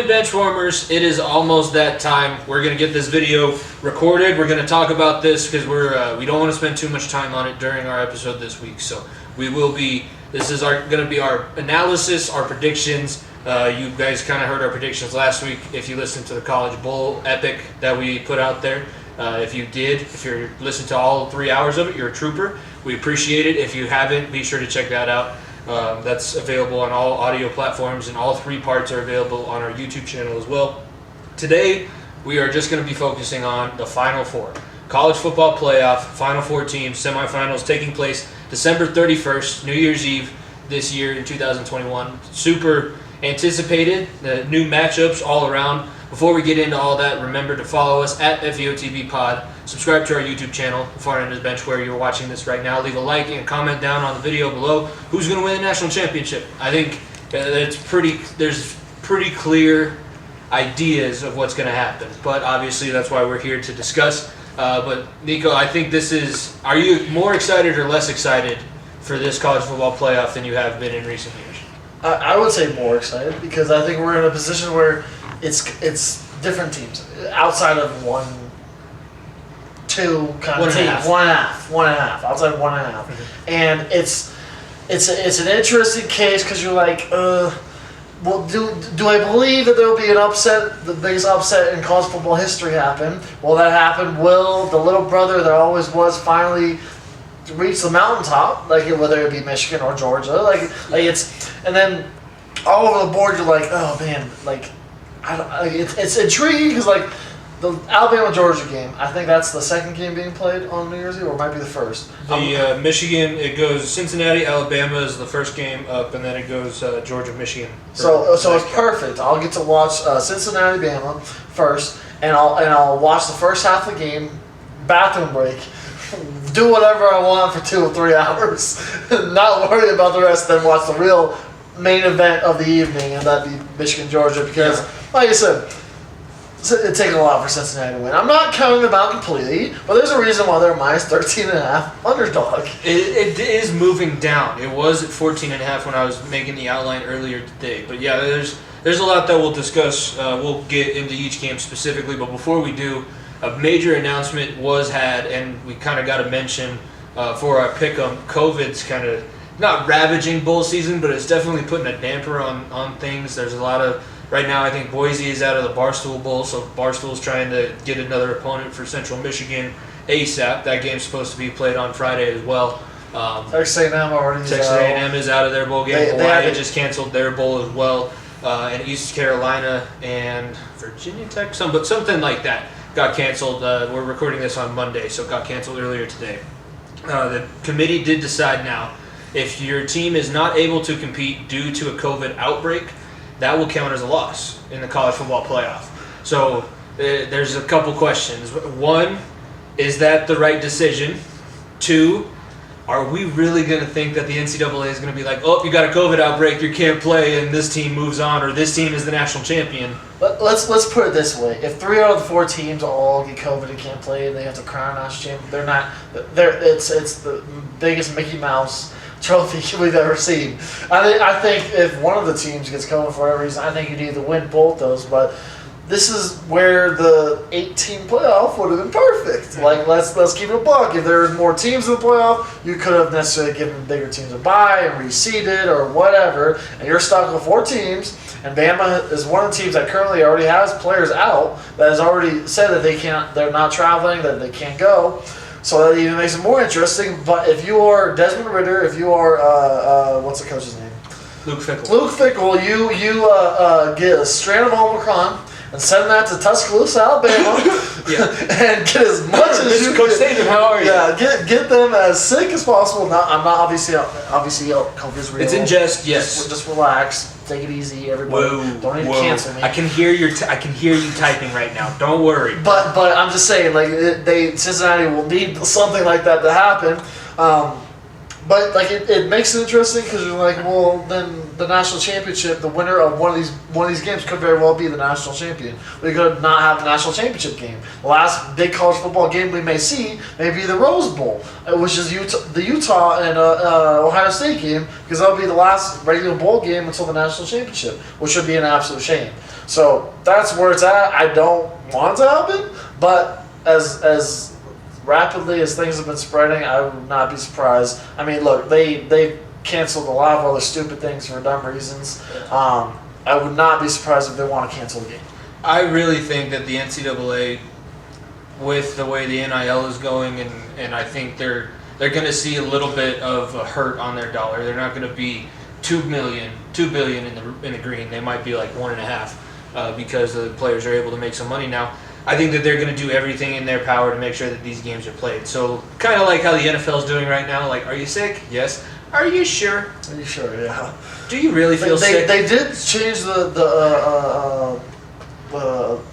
in, Benchwarmers. It is almost that time. We're going to get this video recorded. We're going to talk about this because we don't want to spend too much time on it during our episode this week. So this is going to be our analysis, our predictions. You guys kind of heard our predictions last week if you listened to the College Bowl epic that we put out there. If you're listening to all 3 hours of it, you're a trooper. We appreciate it. If you haven't, be sure to check that out. That's available on all audio platforms, and all 3 parts are available on our YouTube channel as well. Today, we are just going to be focusing on the Final Four. College football playoff, Final Four teams, semifinals taking place December 31st, New Year's Eve this year in 2021. Super anticipated, new matchups all around. Before we get into all that, remember to follow us at FEOTB Pod. Subscribe to our YouTube channel, Far End of the Bench, where you're watching this right now. Leave a like and comment down on the video below. Who's going to win the national championship? I think there's pretty clear ideas of what's going to happen. But obviously, that's why we're here to discuss. But Niko, I think are you more excited or less excited for this college football playoff than you have been in recent years? I would say more excited because I think we're in a position where it's different teams outside of 1-2 kind of teams. One and a half outside of 1.5, and it's an interesting case because you're like, well, do I believe that there will be an upset, the biggest upset in college football history happen? Will that happen? Will the little brother there always was finally reach the mountaintop, whether it be Michigan or Georgia, and then all over the board you're like, oh man, it's intriguing because the Alabama-Georgia game, I think that's the second game being played on New Year's Eve, or it might be the first. Michigan, it goes Cincinnati, Alabama is the first game up, and then it goes Georgia, Michigan. So it's perfect. I'll get to watch Cincinnati, Bama first, and I'll watch the first half of the game, bathroom break, do whatever I want for 2 or 3 hours, not worry about the rest, then watch the real main event of the evening, and that'd be Michigan, Georgia, because, like I said, it'd take a lot for Cincinnati to win. I'm not counting them out completely, but there's a reason why they're minus 13.5 underdog. It is moving down. It was at 14.5 when I was making the outline earlier today. But yeah, there's a lot that we'll discuss. We'll get into each game specifically, but before we do, a major announcement was had, and we kind of got to mention for our pick'em. COVID's kind of not ravaging bowl season, but it's definitely putting a damper on things. There's a lot of right now. I think Boise is out of the Barstool Bowl, so Barstool's trying to get another opponent for Central Michigan ASAP. That game's supposed to be played on Friday as well. Texas A&M is out of their bowl game. Hawaii just canceled their bowl as well, and East Carolina and Virginia Tech, something like that got canceled. We're recording this on Monday, so it got canceled earlier today. The committee did decide now, if your team is not able to compete due to a COVID outbreak, that will count as a loss in the college football playoff. So there's a couple questions. 1, is that the right decision? 2, are we really going to think that the NCAA is going to be like, oh, you got a COVID outbreak, you can't play, and this team moves on, or this team is the national champion? Let's put it this way: if 3 out of the 4 teams all get COVID and can't play, and they have to crown a national champion, they're not. It's the biggest Mickey Mouse trophy we've ever seen. I think if one of the teams gets COVID for whatever reason, I think you need to win both those. But this is where the 8-team playoff would have been perfect. Let's keep it a buck. If there were more teams in the playoff, you could have necessarily given bigger teams a bye and reseeded or whatever. And you're stuck with 4 teams. And Bama is one of the teams that currently already has players out that has already said that they're not traveling, that they can't go. So that even makes it more interesting. But if you are Desmond Ridder, if you are what's the coach's name? Luke Fickell. Luke Fickell, you get a strand of Omicron and send that to Tuscaloosa, Alabama, and get as much as you Coach Saban, how are you? Yeah, get them as sick as possible. I'm not obviously COVID is real. It's in jest, yes. Just relax, take it easy, everybody. Don't need to cancel me. I can hear you typing right now. Don't worry. But I'm just saying, Cincinnati will need something like that to happen. But it makes it interesting because you're like, well, then the national championship, the winner of one of these games could very well be the national champion. We could not have a national championship game. The last big college football game we may see may be the Rose Bowl, which is the Utah and Ohio State game, because that'll be the last regular bowl game until the national championship, which would be an absolute shame. So that's where it's at. I don't want it to happen, but as rapidly as things have been spreading, I would not be surprised. I mean, look, they canceled a lot of other stupid things for dumb reasons. I would not be surprised if they want to cancel the game. I really think that the NCAA, with the way the NIL is going, and I think they're going to see a little bit of a hurt on their dollar. They're not going to be $2 billion in the green. They might be like 1.5 because the players are able to make some money now. I think that they're going to do everything in their power to make sure that these games are played. So kind of like how the NFL is doing right now. Like, are you sick? Yes. Are you sure? Are you sure? Yeah. Do you really feel sick? They did change the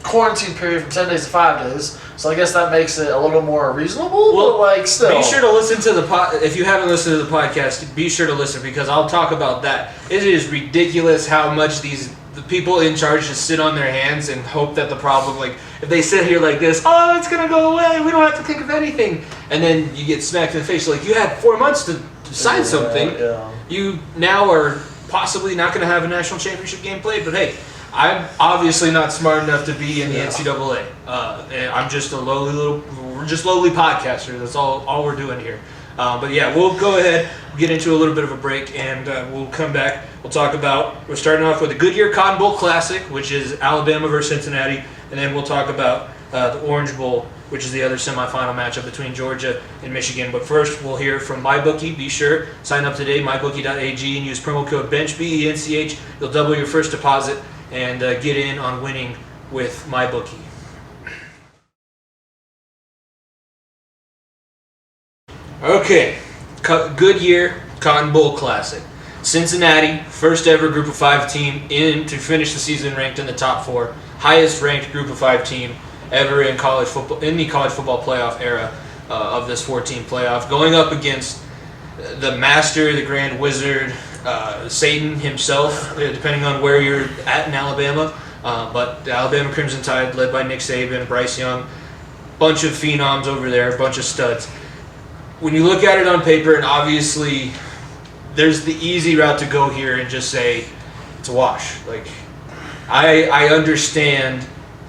quarantine period from 10 days to 5 days, so I guess that makes it a little more reasonable. Well, but like still, be sure to listen to the if you haven't listened to the podcast, be sure to listen because I'll talk about that. It is ridiculous how much the people in charge just sit on their hands and hope that the problem, like if they sit here like this, oh, it's gonna go away. We don't have to think of anything, and then you get smacked in the face. Like you had 4 months to sign something. Yeah. You now are possibly not going to have a national championship game played, but hey, I'm obviously not smart enough to be in the NCAA. And I'm just we're just lowly podcasters. That's all we're doing here. But yeah, we'll go ahead, get into a little bit of a break, and we'll come back. We're starting off with the Goodyear Cotton Bowl Classic, which is Alabama versus Cincinnati, and then we'll talk about the Orange Bowl, which is the other semifinal matchup between Georgia and Michigan. But first, we'll hear from MyBookie. Be sure, sign up today, mybookie.ag, and use promo code BENCH, BENCH. You'll double your first deposit and get in on winning with MyBookie. Okay, Goodyear Cotton Bowl Classic. Cincinnati, first ever Group of 5 team in to finish the season ranked in the top 4. Highest ranked Group of 5 team ever in college football, in the college football playoff era of this 14 playoff, going up against the master, the grand wizard, Satan himself, depending on where you're at in Alabama. But the Alabama Crimson Tide, led by Nick Saban, Bryce Young, bunch of phenoms over there, a bunch of studs. When you look at it on paper, and obviously there's the easy route to go here and just say it's a wash. Like I understand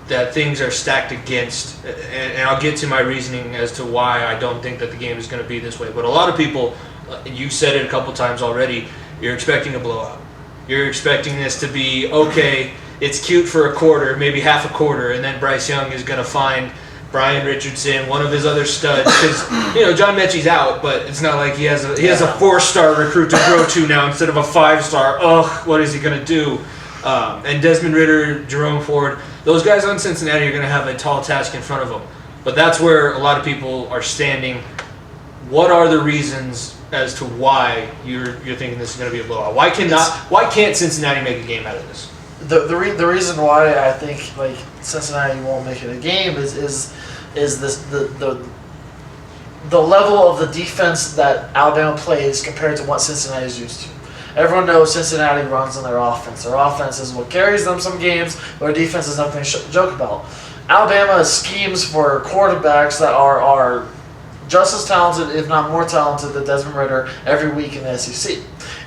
that things are stacked against, and I'll get to my reasoning as to why I don't think that the game is going to be this way. But a lot of people, and you've said it a couple times already, you're expecting a blowout. You're expecting this to be, okay, it's cute for a quarter, maybe half a quarter, and then Bryce Young is going to find Brian Richardson, one of his other studs, because John Mechie's out, but it's not like he has a 4-star recruit to grow to now instead of a 5-star. Ugh, what is he going to do? And Desmond Ridder, Jerome Ford, those guys on Cincinnati are going to have a tall task in front of them. But that's where a lot of people are standing. What are the reasons as to why you're thinking this is going to be a blowout? Why can't Cincinnati make a game out of this? The reason why I think like Cincinnati won't make it a game is this the level of the defense that Alabama plays compared to what Cincinnati is used to. Everyone knows Cincinnati runs on their offense. Their offense is what carries them some games, but their defense is nothing to joke about. Alabama schemes for quarterbacks that are just as talented, if not more talented, than Desmond Ridder every week in the SEC.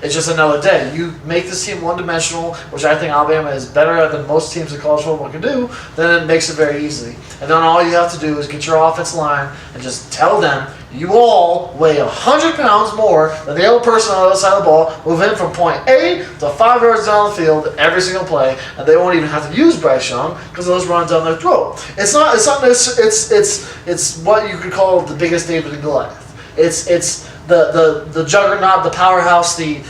It's just another day. You make this team one-dimensional, which I think Alabama is better at than most teams in college football can do, then it makes it very easy. And then all you have to do is get your offensive line and just tell them, you all weigh 100 pounds more than the other person on the other side of the ball, move in from point A to 5 yards down the field every single play, and they won't even have to use Bryce Young because they'll just run down their throat. It's what you could call the biggest David and Goliath. It's the juggernaut, the powerhouse, the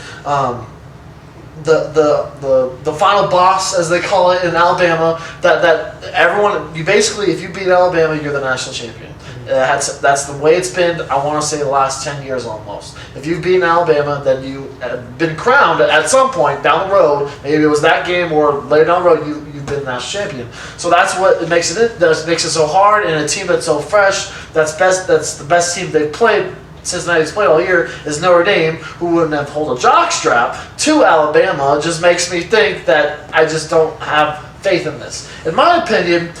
final boss, as they call it in Alabama. That everyone, you basically, if you beat Alabama, you're the national champion. That's the way it's been. I want to say the last 10 years almost. If you've beaten Alabama, then you have been crowned at some point down the road. Maybe it was that game or later down the road. You've been national champion. So that's what makes it so hard. And a team that's so fresh, that's the best team they've played. Cincinnati's played all year is Notre Dame, who wouldn't have hold a jockstrap to Alabama. Just makes me think that I just don't have faith in this. In my opinion,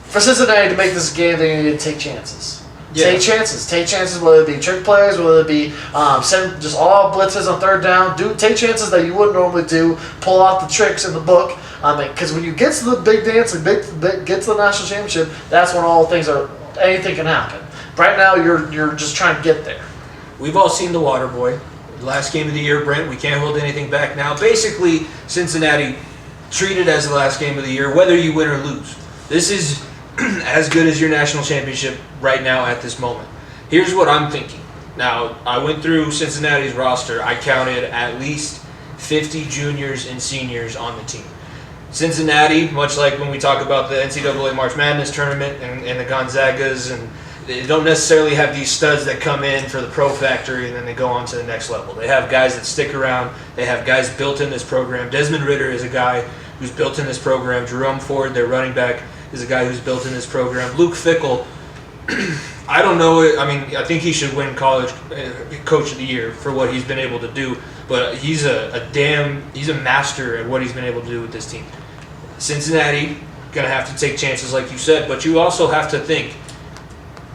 for Cincinnati to make this game, they need to take chances. Take chances. Take chances, whether it be trick plays, whether it be send just all blitzes on third down. Take chances that you wouldn't normally do. Pull out the tricks in the book. Because when you get to the big dance and get to the national championship, that's when anything can happen. Right now, you're just trying to get there. We've all seen the Water Boy. Last game of the year, Brent. We can't hold anything back now. Basically, Cincinnati treated as the last game of the year, whether you win or lose. This is as good as your national championship right now at this moment. Here's what I'm thinking. Now, I went through Cincinnati's roster. I counted at least 50 juniors and seniors on the team. Cincinnati, much like when we talk about the NCAA March Madness tournament and the Gonzagas, and they don't necessarily have these studs that come in for the pro factory and then they go on to the next level. They have guys that stick around. They have guys built in this program. Desmond Ridder is a guy who's built in this program. Jerome Ford, their running back, is a guy who's built in this program. Luke Fickell, I don't know. I think he should win college coach of the year for what he's been able to do. But he's he's a master at what he's been able to do with this team. Cincinnati gonna have to take chances, like you said, but you also have to think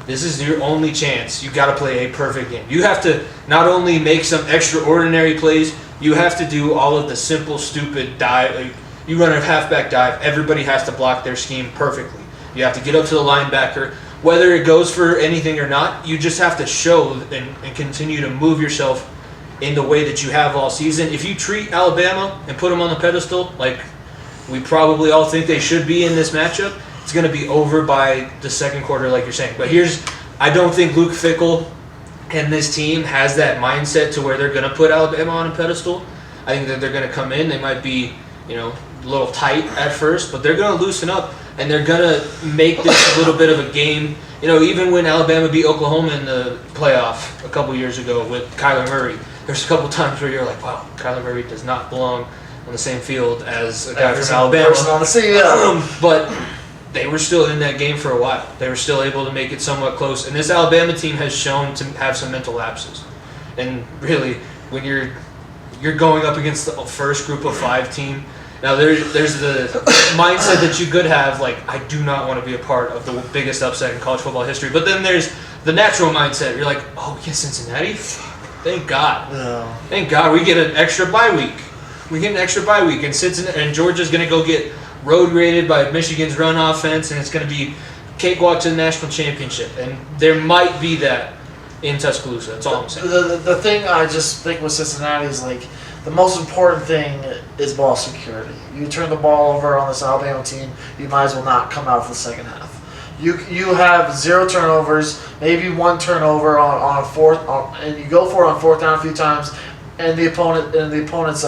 this is your only chance. You got to play a perfect game. You have to not only make some extraordinary plays, you have to do all of the simple, stupid dive. Like, you run a halfback dive, everybody has to block their scheme perfectly. You have to get up to the linebacker. Whether it goes for anything or not, you just have to show and continue to move yourself in the way that you have all season. If you treat Alabama and put them on the pedestal, like we probably all think they should be in this matchup, it's going to be over by the second quarter, like you're saying. But I don't think Luke Fickell and this team has that mindset to where they're going to put Alabama on a pedestal. I think that they're going to come in. They might be, a little tight at first, but they're going to loosen up and they're going to make this a little bit of a game. Even when Alabama beat Oklahoma in the playoff a couple years ago with Kyler Murray, there's a couple times where you're like, wow, Kyler Murray does not belong on the same field as a guy from Alabama. Person on the scene, yeah. But they were still in that game for a while. They were still able to make it somewhat close. And this Alabama team has shown to have some mental lapses. And really, when you're going up against the first group of 5 team, now there's the mindset that you could have, like, I do not want to be a part of the biggest upset in college football history. But then there's the natural mindset. You're like, oh, we get Cincinnati? Thank God. No. Thank God we get an extra bye week. We get an extra bye week. And Cincinnati and Georgia's going to go get road graded by Michigan's run offense, and it's going to be cakewalk to the national championship. And there might be that in Tuscaloosa. That's all I'm saying. The thing I just think with Cincinnati is, like, the most important thing is ball security. You turn the ball over on this Alabama team, you might as well not come out for the second half. You have 0 turnovers, maybe 1 turnover on a fourth, and you go for it on fourth down a few times, and the opponent's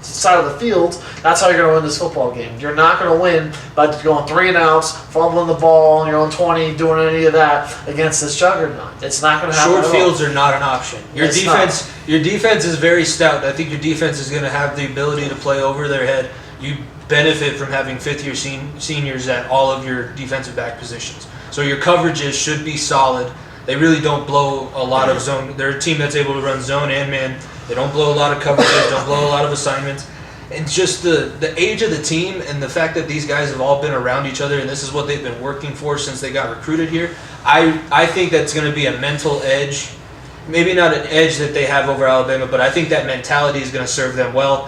side of the field. That's how you're going to win this football game. You're not going to win by going 3 and outs, fumbling the ball on your own 20, doing any of that against this juggernaut. It's not going to happen. Short fields are not an option. Your defense is very stout. I think your defense is going to have the ability to play over their head. You benefit from having fifth-year seniors at all of your defensive back positions. So your coverages should be solid. They really don't blow a lot of zone. They're a team that's able to run zone and man. They don't blow a lot of coverages, don't blow a lot of assignments. And just the age of the team and the fact that these guys have all been around each other and this is what they've been working for since they got recruited here, I think that's going to be a mental edge. Maybe not an edge that they have over Alabama, but I think that mentality is going to serve them well.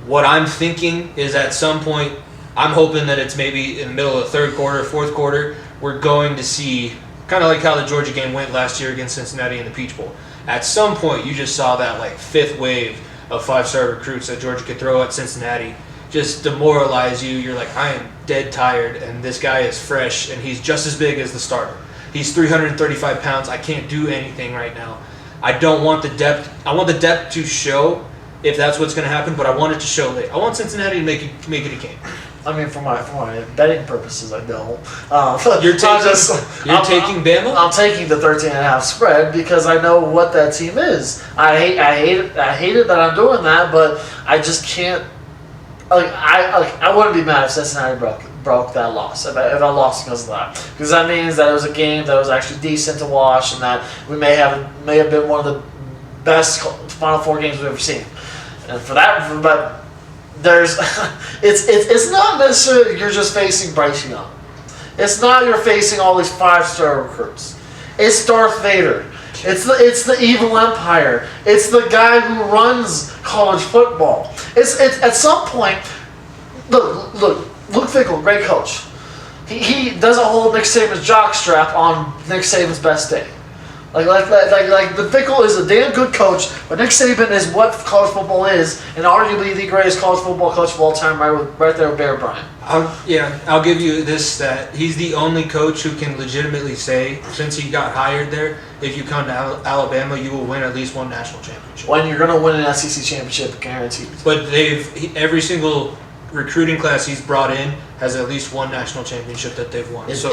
What I'm thinking is at some point, I'm hoping that it's maybe in the middle of the third quarter, fourth quarter, we're going to see, kind of like how the Georgia game went last year against Cincinnati in the Peach Bowl. At some point, you just saw that like 5th wave of 5-star recruits that Georgia could throw at Cincinnati just demoralize you. You're like, I am dead tired, and this guy is fresh, and he's just as big as the starter. He's 335 pounds. I can't do anything right now. I don't want the depth. I want the depth to show if that's what's going to happen, but I want it to show late. I want Cincinnati to make it a game. I mean, for my betting purposes, I don't. You're taking Bama? I'm taking the 13.5 spread because I know what that team is. I hate it that I'm doing that, but I just can't. I wouldn't be mad if Cincinnati broke that loss if I lost because of that, because that means that it was a game that was actually decent to watch and that we may have been one of the best Final Four games we've ever seen. And for that, but there's it's not necessarily you're just facing Bryce Young. It's not you're facing all these 5-star recruits. It's Darth Vader. It's the evil empire. It's the guy who runs college football. It's at some point. Look, Luke Fickell, great coach. He doesn't hold Nick Saban's jockstrap on Nick Saban's best day. Like the Fickell is a damn good coach, but Nick Saban is what college football is, and arguably the greatest college football coach of all time, right there with Bear Bryant. I'll give you this, that he's the only coach who can legitimately say, since he got hired there, if you come to Alabama, you will win at least one national championship. When you're going to win an SEC championship, guaranteed. But every single recruiting class he's brought in has at least one national championship that they've won. It's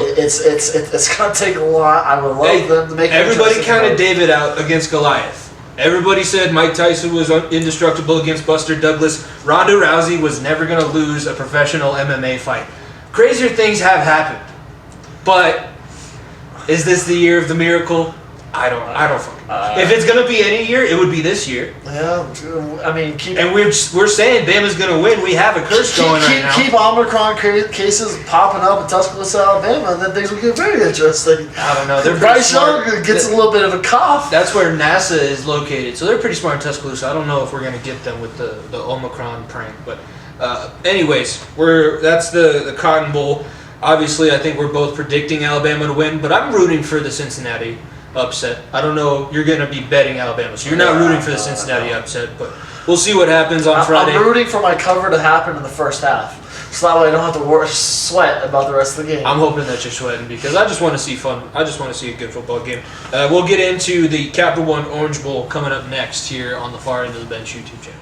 gonna take a lot. I would love them to make it. Everybody counted David out against Goliath. Everybody said Mike Tyson was indestructible against Buster Douglas. Ronda Rousey was never gonna lose a professional MMA fight. Crazier things have happened, but is this the year of the miracle? I don't fucking know. If it's gonna be any year, it would be this year. Yeah, I mean, and we're saying Bama's gonna win. We have a curse going right now. Keep Omicron cases popping up in Tuscaloosa, Alabama, and then things will get very interesting. I don't know. Bryce Young gets a little bit of a cough. That's where NASA is located, so they're pretty smart in Tuscaloosa. I don't know if we're gonna get them with the Omicron prank, but anyways, that's the Cotton Bowl. Obviously, I think we're both predicting Alabama to win, but I'm rooting for the Cincinnati upset. I don't know. You're going to be betting Alabama, so you're not rooting for the Cincinnati upset, but we'll see what happens on Friday. I'm rooting for my cover to happen in the first half, so that way I don't have to sweat about the rest of the game. I'm hoping that you're sweating because I just want to see fun. I just want to see a good football game. We'll get into the Capital One Orange Bowl coming up next here on the Far End of the Bench YouTube channel.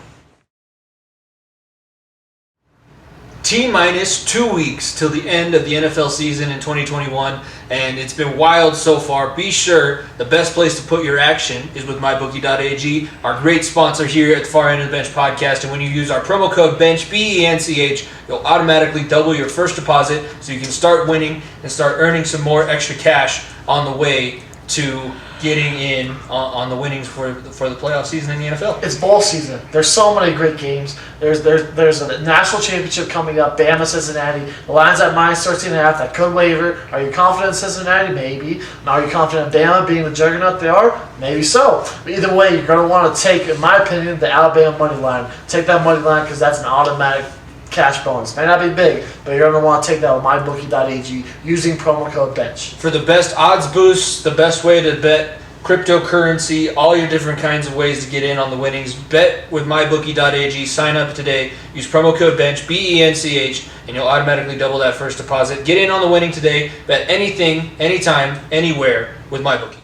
T-minus 2 weeks till the end of the NFL season in 2021, and it's been wild so far. Be sure the best place to put your action is with mybookie.ag, our great sponsor here at the Far End of the Bench podcast. And when you use our promo code BENCH, BENCH, you'll automatically double your first deposit so you can start winning and start earning some more extra cash on the way to getting in on the winnings for the playoff season in the NFL. It's bowl season. There's so many great games. There's a national championship coming up. Bama, Cincinnati. The line's at -13.5. That could waver. Are you confident in Cincinnati? Maybe. Now, are you confident in Bama being the juggernaut they are? Maybe so. But either way, you're going to want to take, in my opinion, the Alabama money line. Take that money line because that's an automatic cash bonus. May not be big, but you're going to want to take that with mybookie.ag using promo code BENCH. For the best odds boosts, the best way to bet cryptocurrency, all your different kinds of ways to get in on the winnings, bet with mybookie.ag. Sign up today. Use promo code BENCH, BENCH, and you'll automatically double that first deposit. Get in on the winning today. Bet anything, anytime, anywhere with MyBookie.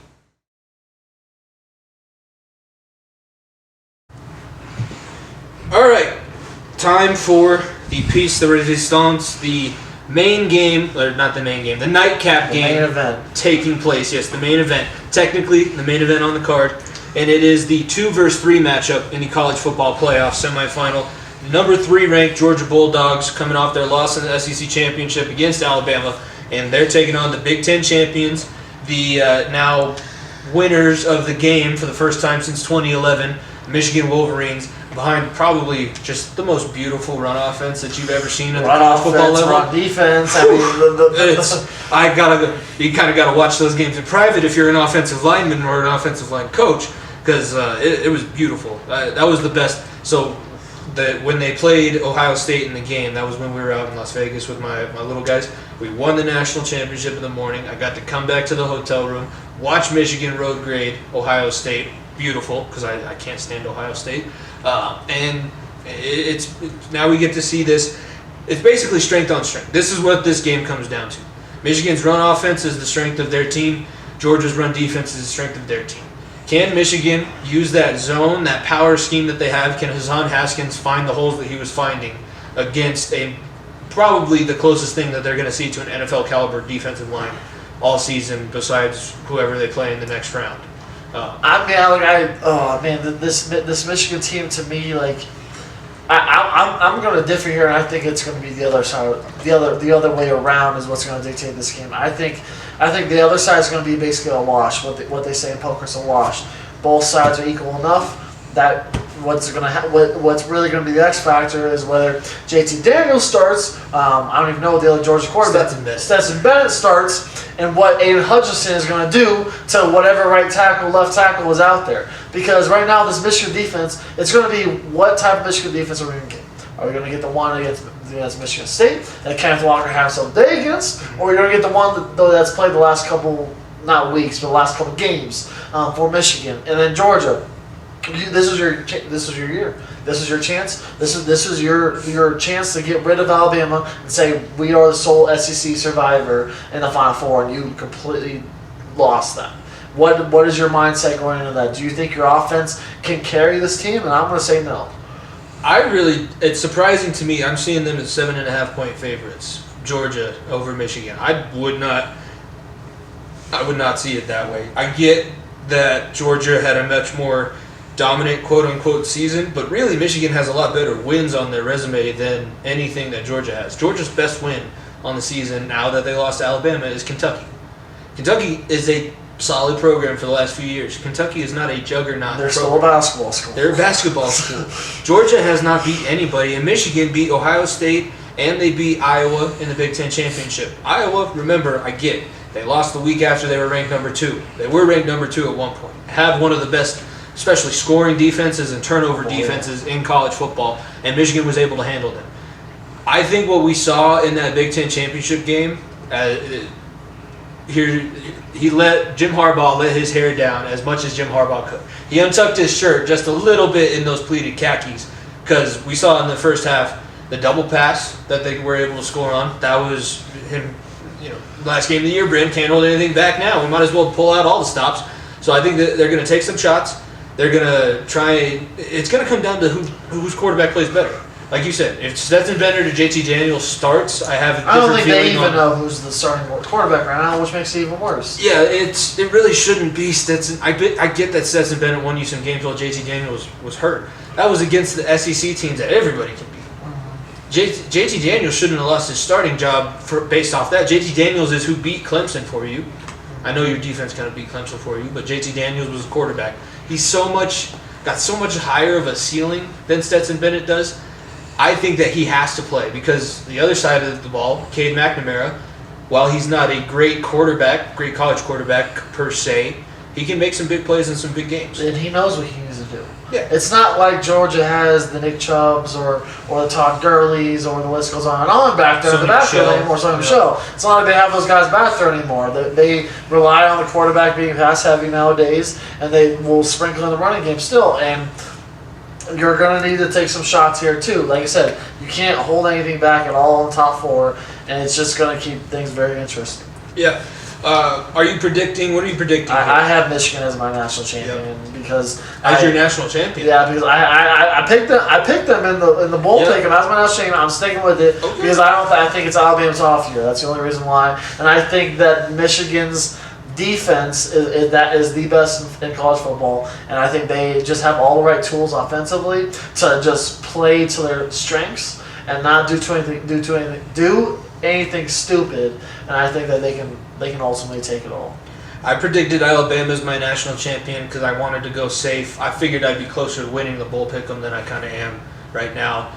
All right, time for the piece de resistance, the main game, or not the main game, the nightcap game. The main event. Taking place, yes, the main event. Technically, the main event on the card. And it is the 2-3 matchup in the college football playoff semifinal. Number 3 ranked Georgia Bulldogs coming off their loss in the SEC championship against Alabama. And they're taking on the Big Ten champions, the now winners of the game for the first time since 2011, Michigan Wolverines, behind probably just the most beautiful run offense that you've ever seen at the college football level. Run defense. I mean, you kind of got to watch those games in private if you're an offensive lineman or an offensive line coach, because it was beautiful. That was the best. So when they played Ohio State in the game, that was when we were out in Las Vegas with my little guys. We won the national championship in the morning. I got to come back to the hotel room, watch Michigan road grade Ohio State. Beautiful, because I can't stand Ohio State. And it's now we get to see this. It's basically strength on strength. This is what this game comes down to. Michigan's run offense is the strength of their team. Georgia's run defense is the strength of their team. Can Michigan use that zone, that power scheme that they have? Can Hassan Haskins find the holes that he was finding against probably the closest thing that they're going to see to an NFL caliber defensive line all season, besides whoever they play in the next round? This Michigan team to me, like, I'm going to differ here, and I think it's going to be the other side, the other way around is what's going to dictate this game. I think the other side is going to be basically a wash. What they say in poker is a wash. Both sides are equal enough that what's really going to be the X factor is whether JT Daniels starts. I don't even know what the other Georgia quarterback Stetson Bennett starts, and what Aiden Hutchinson is going to do to whatever right tackle, left tackle is out there. Because right now this Michigan defense, it's going to be what type of Michigan defense are we going to get? Are we going to get the one against Michigan State that Kenneth Walker has some day against, or are we going to get the one that's played the last couple, not weeks, but the last couple games for Michigan, and then Georgia? This is your year. This is your chance. This is your chance to get rid of Alabama and say we are the sole SEC survivor in the Final Four, and you completely lost them. What is your mindset going into that? Do you think your offense can carry this team? And I'm going to say no. It's surprising to me. I'm seeing them as 7.5-point favorites, Georgia over Michigan. I would not see it that way. I get that Georgia had a much more dominant quote-unquote season, but really Michigan has a lot better wins on their resume than anything that Georgia has. Georgia's best win on the season, now that they lost to Alabama, is Kentucky. Kentucky is a solid program for the last few years. Kentucky is not a juggernaut. They're still a basketball school. They're a basketball school. Georgia has not beat anybody, and Michigan beat Ohio State, and they beat Iowa in the Big Ten Championship. Iowa, remember, I get it. They lost the week after they were ranked number 2. They were ranked number 2 at one point. Have one of the best, especially scoring defenses and turnover defenses in college football, and Michigan was able to handle them. I think what we saw in that Big Ten Championship game, Jim Harbaugh let his hair down as much as Jim Harbaugh could. He untucked his shirt just a little bit in those pleated khakis, because we saw in the first half the double pass that they were able to score on. That was him, last game of the year. Brand can't hold anything back now. We might as well pull out all the stops. So I think that they're going to take some shots. They're going to try. It's going to come down to whose quarterback plays better. Like you said, if Stetson Bennett or JT Daniels starts, I have a different feeling. I don't think they even know who's the starting quarterback right now, which makes it even worse. Yeah, it really shouldn't be Stetson. I get that Stetson Bennett won you some games while JT Daniels was hurt. That was against the SEC teams that everybody can beat. JT Daniels shouldn't have lost his starting job based off that. JT Daniels is who beat Clemson for you. I know your defense kind of beat Clemson for you, but JT Daniels was the quarterback. He's got so much higher of a ceiling than Stetson Bennett does. I think that he has to play, because the other side of the ball, Cade McNamara, while he's not a great college quarterback per se, he can make some big plays in some big games. And he knows what he needs to do. Yeah. It's not like Georgia has the Nick Chubbs or the Todd Gurleys, or the list goes on and on back there in the backfield anymore. So Michelle. It's not like they have those guys back there anymore. They rely on the quarterback being pass heavy nowadays, and they will sprinkle in the running game still. And you're going to need to take some shots here too. Like I said, you can't hold anything back at all in the top 4, and it's just going to keep things very interesting. Yeah. What are you predicting? I have Michigan as my national champion because your national champion. Yeah, because I picked them in the bowl pick, and as my national champion, I'm sticking with it because I think it's Alabama's off year. That's the only reason why, and I think that Michigan's defense is the best in college football, and I think they just have all the right tools offensively to just play to their strengths and not do anything stupid. And I think that they can ultimately take it all. I predicted Alabama as my national champion because I wanted to go safe. I figured I'd be closer to winning the bowl pick'em than I kind of am right now.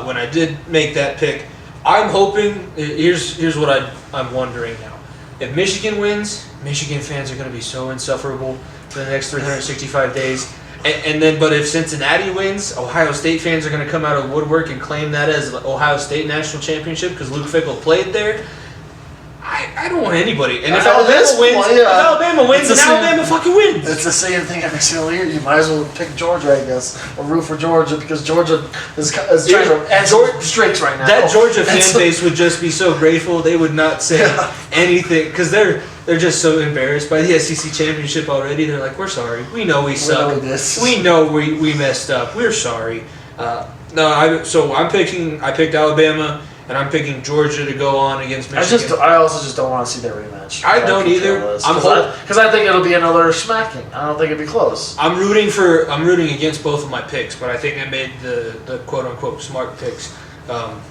When I did make that pick, I'm hoping. Here's what I'm wondering now. If Michigan wins, Michigan fans are going to be so insufferable for the next 365 days. But if Cincinnati wins, Ohio State fans are going to come out of the woodwork and claim that as the Ohio State national championship because Luke Fickell played there. I don't want anybody. And if Alabama wins, then Alabama fucking wins. It's the same thing every single year. You might as well pick Georgia, I guess, or root for Georgia because Georgia is trying to end streaks right now. That Georgia fan base would just be so grateful. They would not say anything because they're just so embarrassed by the SEC championship already. They're like, we're sorry. We know we suck. We know we messed up. We're sorry. I picked Alabama. And I'm picking Georgia to go on against Michigan. I also just don't want to see that rematch. I don't either. Because I think it'll be another smacking. I don't think it'll be close. I'm rooting against both of my picks, but I think I made the quote unquote smart picks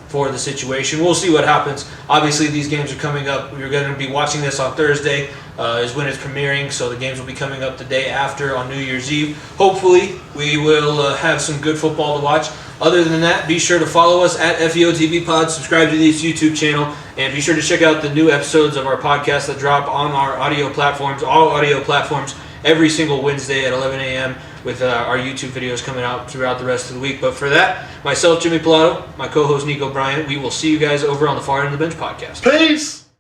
for the situation. We'll see what happens. Obviously, these games are coming up. We're going to be watching this on Thursday. is when it's premiering, so the games will be coming up the day after on New Year's Eve. Hopefully, we will have some good football to watch. Other than that, be sure to follow us at FEOTV Pod, subscribe to this YouTube channel, and be sure to check out the new episodes of our podcast that drop on our audio platforms, all audio platforms, every single Wednesday at 11 a.m. with our YouTube videos coming out throughout the rest of the week. But for that, myself, Jimmy Pilato, my co-host Nico Bryant, we will see you guys over on the Far End of the Bench podcast. Peace!